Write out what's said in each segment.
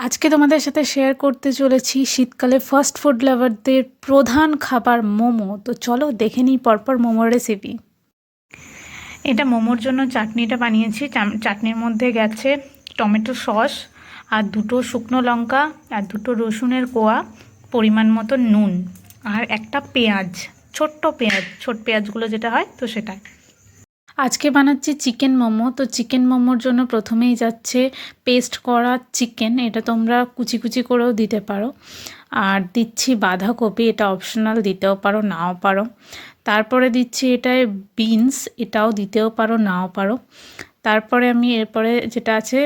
আজকে তোমাদের সাথে শেয়ার করতে চলেছি শীতকালে ফাস্ট ফুড লাভারদের প্রধান খাবার মোমো। তো চলো দেখে নিই পরপর মোমোর রেসিপি। এটা মোমোর জন্য চাটনিটা বানিয়েছি। চাটনির মধ্যে গেছে টমেটো সস আর 2টো শুকনো লঙ্কা আর 2টো রসুনের কোয়া, পরিমাণ মতো নুন আর একটা পেঁয়াজ, ছোট্ট পেঁয়াজগুলো যেটা হয় তো সেটা। আজকে বানাচ্ছি চিকেন মোমো। তো চিকেন মোমোর জন্য প্রথমেই যাচ্ছে পেস্ট করা চিকেন, এটা তোমরা কুচি কুচি করেও দিতে পারো। আর দিচ্ছি বাঁধাকপি, এটা অপশনাল, দিতেও পারো নাও পারো। তারপরে দিচ্ছি এটায় বিনস, এটাও দিতেও পারো নাও পারো। তারপরে আমি এরপরে যেটা আছে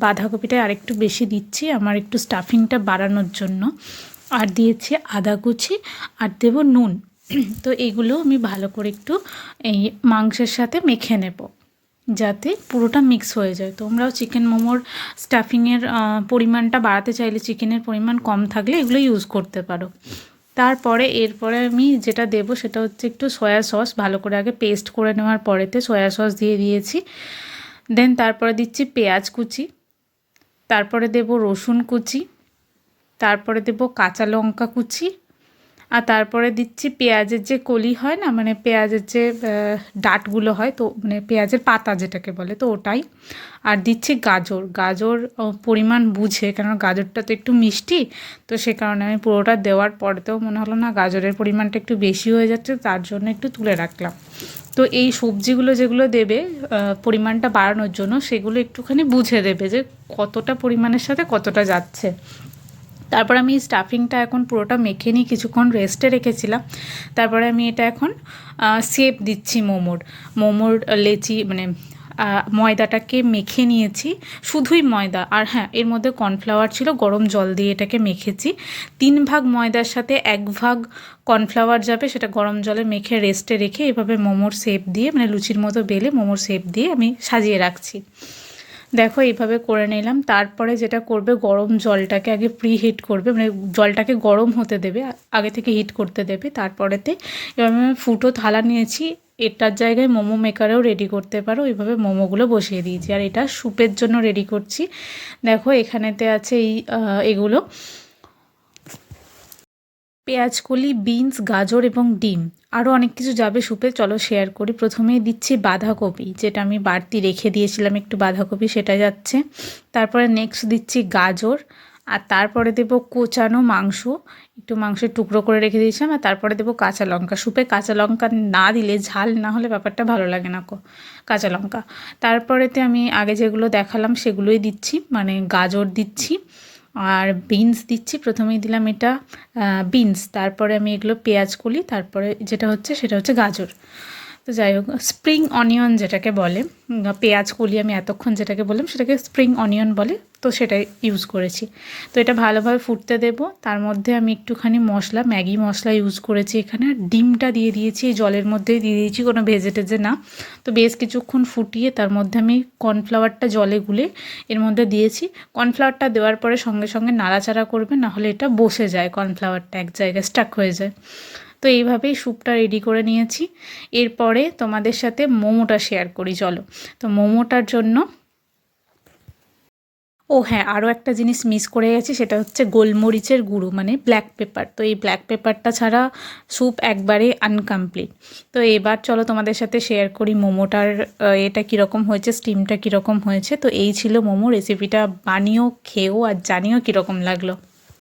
বাঁধাকপিটা আরেকটু বেশি দিচ্ছি আমার একটু স্টাফিংটা বাড়ানোর জন্য। আর দিয়েছি আদা কুচি আর দেবো নুন। তো এগুলো আমি ভালো করে একটু এই মাংসের সাথে মেখে নেব যাতে পুরোটা মিক্স হয়ে যায়। তোমরাও চিকেন মোমোর স্টাফিংয়ের পরিমাণটা বাড়াতে চাইলে, চিকেনের পরিমাণ কম থাকলে এগুলো ইউজ করতে পারো। এরপরে আমি যেটা দেবো সেটা হচ্ছে একটু সয়া সস, ভালো করে আগে পেস্ট করে নেওয়ার পরেতে সয়া সস দিয়ে দিয়েছি। দেন তারপরে দিচ্ছি পেঁয়াজ কুচি, তারপরে দেবো রসুন কুচি, তারপরে দেবো কাঁচা লঙ্কা কুচি, আর তারপরে দিচ্ছি পেঁয়াজের যে কলি হয় না, মানে পেঁয়াজের যে ডাঁটগুলো হয়, তো মানে পেঁয়াজের পাতা যেটাকে বলে, তো ওটাই। আর দিচ্ছি গাজর পরিমাণ বুঝে, কারণ গাজরটা তো একটু মিষ্টি, তো সে কারণে আমি পুরোটা দেওয়ার পরেতেও মনে হলো না গাজরের পরিমাণটা একটু বেশি হয়ে যাচ্ছে, তার জন্য একটু তুলে রাখলাম। তো এই সবজিগুলো যেগুলো দেবে পরিমাণটা বাড়ানোর জন্য, সেগুলো একটুখানি বুঝে দেবে যে কতটা পরিমাণের সাথে কতটা যাচ্ছে। তারপর আমি স্টাফিংটা এখন পুরোটা মেখে নিয়ে কিছুক্ষণ রেস্টে রেখেছিলাম। তারপরে আমি এটা এখন শেপ দিচ্ছি মোমোর লেচি, মানে ময়দাটাকে মেখে নিয়েছি, শুধুই ময়দা। আর হ্যাঁ, এর মধ্যে কর্নফ্লাওয়ার ছিল, গরম জল দিয়ে এটাকে মেখেছি। 3 ভাগ ময়দার সাথে 1 ভাগ কর্নফ্লাওয়ার যাবে, সেটা গরম জলে মেখে রেস্টে রেখে এভাবে মোমোর শেপ দিয়ে, মানে লুচির মতো বেলে মোমোর শেপ দিয়ে আমি সাজিয়ে রাখছি। দেখো এইভাবে করে নিলাম। তারপরে যেটা করবে, গরম জলটাকে আগে হিট করবে, মানে জলটাকে গরম হতে দেবে, আগে থেকে হিট করতে দেবে। তারপরেতে এবার আমি ফুটো থালা নিয়েছি, এটার জায়গায় মোমো মেকারেও রেডি করতে পারো। এইভাবে মোমোগুলো বসিয়ে দিয়েছি, আর এটা স্যুপের জন্য রেডি করছি। দেখো এখানেতে আছে এগুলো পেঁয়াজকলি, বিনস, গাজর এবং ডিম, আরও অনেক কিছু যাবে স্যুপে, চলো শেয়ার করি। প্রথমেই দিচ্ছি বাঁধাকপি, যেটা আমি বাড়তি রেখে দিয়েছিলাম একটু বাঁধাকপি, সেটা যাচ্ছে। তারপরে নেক্সট দিচ্ছি গাজর, আর তারপরে দেবো কোচানো মাংস, একটু মাংসের টুকরো করে রেখে দিয়েছিলাম। আর তারপরে দেবো কাঁচা লঙ্কা, স্যুপে কাঁচা লঙ্কা না দিলে, ঝাল না হলে ব্যাপারটা ভালো লাগে না কাঁচা লঙ্কা। তারপরেতে আমি আগে যেগুলো দেখালাম সেগুলোই দিচ্ছি, মানে গাজর দিচ্ছি আর বিনস দিচ্ছি। প্রথমেই দিলাম এটা বিনস, তারপরে আমি এগুলো পেঁয়াজ কলি, তারপরে যেটা হচ্ছে সেটা হচ্ছে গাজর। তো যাই হোক, স্প্রিং অনিয়ন যেটাকে বলে, পেঁয়াজ কলি আমি এতক্ষণ যেটাকে বললাম সেটাকে স্প্রিং অনিয়ন বলে, তো সেটাই ইউজ করেছি। তো এটা ভালোভাবে ফুটতে দেবো। তার মধ্যে আমি একটুখানি মশলা, ম্যাগি মশলা ইউজ করেছি এখানে। আর ডিমটা দিয়ে দিয়েছি, এই জলের মধ্যেই দিয়ে দিয়েছি, কোনো ভেজে টেজে না। তো বেশ কিছুক্ষণ ফুটিয়ে তার মধ্যে আমি কর্নফ্লাওয়ারটা জলে গুলে এর মধ্যে দিয়েছি। কর্নফ্লাওয়ারটা দেওয়ার পরে সঙ্গে সঙ্গে নাড়াচাড়া করবে, নাহলে এটা বসে যায়, কর্নফ্লাওয়ারটা এক জায়গায় স্টাক হয়ে যায়। তো এইভাবেই স্যুপটা রেডি করে নিয়েছি। এরপরে তোমাদের সাথে মোমোটা শেয়ার করি, চলো। তো মোমোটার জন্য, ও হ্যাঁ, আরও একটা জিনিস মিস করে গেছি, সেটা হচ্ছে গোলমরিচের গুঁড়ো, মানে ব্ল্যাক পেপার। তো এই ব্ল্যাক পেপারটা ছাড়া স্যুপ একবারে আনকমপ্লিট। তো এবার চলো তোমাদের সাথে শেয়ার করি মোমোটার এটা কীরকম হয়েছে, স্টিমটা কীরকম হয়েছে। তো এই ছিল মোমো রেসিপিটা, বানিয়েও খেয়েও আর জানিও কীরকম লাগলো।